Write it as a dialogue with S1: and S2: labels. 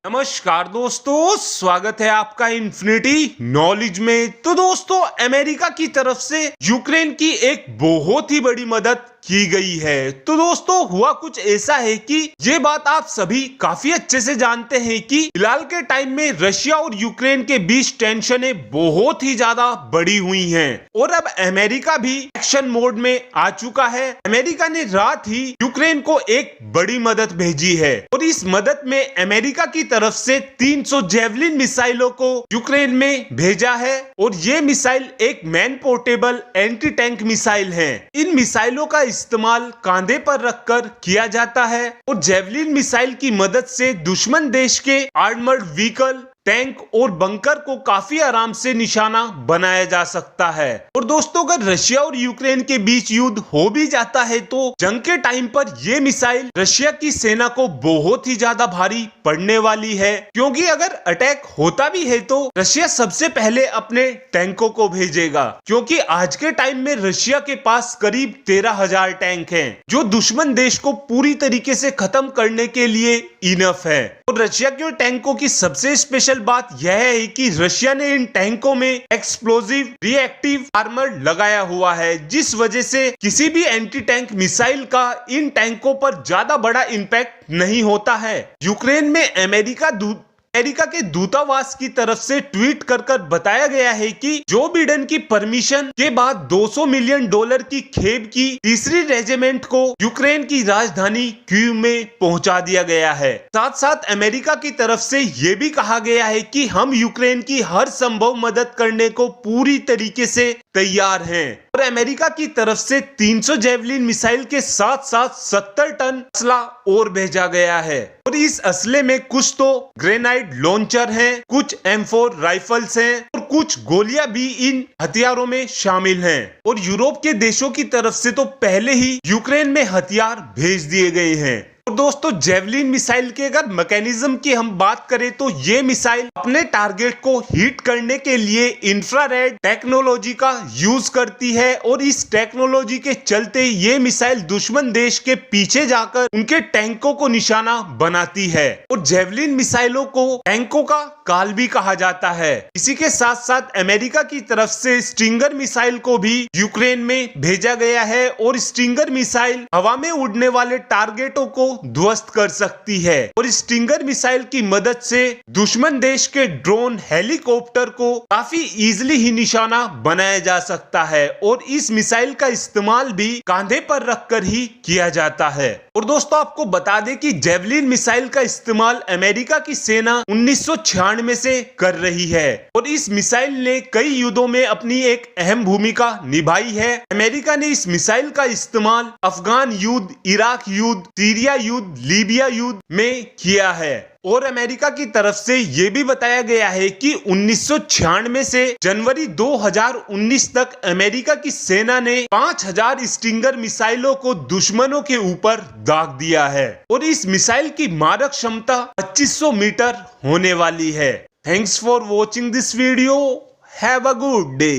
S1: नमस्कार दोस्तों, स्वागत है आपका इन्फिनिटी नॉलेज में। तो दोस्तों, अमेरिका की तरफ से यूक्रेन की एक बहुत ही बड़ी मदद की गई है। तो दोस्तों, हुआ कुछ ऐसा है कि ये बात आप सभी काफी अच्छे से जानते हैं कि फिलहाल के टाइम में रशिया और यूक्रेन के बीच टेंशनें बहुत ही ज्यादा बढ़ी हुई हैं और अब अमेरिका भी एक्शन मोड में आ चुका है। अमेरिका ने रात ही यूक्रेन को एक बड़ी मदद भेजी है और इस मदद में अमेरिका की तरफ से 300 जेवलिन मिसाइलों को यूक्रेन में भेजा है और ये मिसाइल एक man portable anti tank missile है। इन मिसाइलों का इस्तेमाल कांधे पर रखकर किया जाता है और जेवलिन मिसाइल की मदद से दुश्मन देश के आर्मर्ड व्हीकल, टैंक और बंकर को काफी आराम से निशाना बनाया जा सकता है। और दोस्तों, अगर रशिया और यूक्रेन के बीच युद्ध हो भी जाता है तो जंग के टाइम पर यह मिसाइल रशिया की सेना को बहुत ही ज्यादा भारी पड़ने वाली है, क्योंकि अगर अटैक होता भी है तो रशिया सबसे पहले अपने टैंकों को भेजेगा, क्योंकि आज के टाइम में रशिया के पास करीब 13,000 टैंक हैं, जो दुश्मन देश को पूरी तरीके से खत्म करने के लिए इनफ है। और रशिया के टैंकों की सबसे स्पेशल बात यह है कि रशिया ने इन टैंकों में एक्सप्लोजिव रिएक्टिव आर्मर लगाया हुआ है, जिस वजह से किसी भी एंटी टैंक मिसाइल का इन टैंकों पर ज्यादा बड़ा इम्पैक्ट नहीं होता है। यूक्रेन में अमेरिका के दूतावास की तरफ से ट्वीट कर बताया गया है कि जो बिडेन की परमिशन के बाद $200 मिलियन की खेप की 3री रेजिमेंट को यूक्रेन की राजधानी कीव में पहुंचा दिया गया है। साथ साथ अमेरिका की तरफ से ये भी कहा गया है कि हम यूक्रेन की हर संभव मदद करने को पूरी तरीके से तैयार हैं और अमेरिका की तरफ से 300 जेवलिन मिसाइल के साथ साथ 70 टन असला और भेजा गया है और इस असले में कुछ तो ग्रेनाइड लॉन्चर हैं, कुछ M4 राइफल्स हैं और कुछ गोलियां भी इन हथियारों में शामिल हैं। और यूरोप के देशों की तरफ से तो पहले ही यूक्रेन में हथियार भेज दिए गए हैं। और दोस्तों, जेवलिन मिसाइल के अगर मैकेनिज्म की हम बात करें तो ये मिसाइल अपने टारगेट को हिट करने के लिए इंफ्रारेड टेक्नोलॉजी का यूज करती है और इस टेक्नोलॉजी के चलते ये मिसाइल दुश्मन देश के पीछे जाकर उनके टैंकों को निशाना बनाती है। और जेवलिन मिसाइलों को टैंकों का काल भी कहा जाता है। इसी के साथ साथ अमेरिका की तरफ से स्टिंगर मिसाइल को भी यूक्रेन में भेजा गया है और स्टिंगर मिसाइल हवा में उड़ने वाले टारगेटों को ध्वस्त कर सकती है और स्टिंगर मिसाइल की मदद से दुश्मन देश के ड्रोन, हेलीकॉप्टर को काफी इजीली ही निशाना बनाया जा सकता है और इस मिसाइल का इस्तेमाल भी कांधे पर रखकर ही किया जाता है। और दोस्तों, आपको बता दें कि जेवलिन मिसाइल का इस्तेमाल अमेरिका की सेना 1996 से कर रही है और इस मिसाइल ने कई युद्धों में अपनी एक अहम भूमिका निभाई है। अमेरिका ने इस मिसाइल का इस्तेमाल अफगान युद्ध, इराक युद्ध, सीरिया युद्ध, लीबिया युद्ध में किया है और अमेरिका की तरफ से यह भी बताया गया है कि 1996 से जनवरी 2019 तक अमेरिका की सेना ने 5000 स्टिंगर मिसाइलों को दुश्मनों के ऊपर दाग दिया है और इस मिसाइल की मारक क्षमता 2500 मीटर होने वाली है। Thanks for watching this video. Have a good day.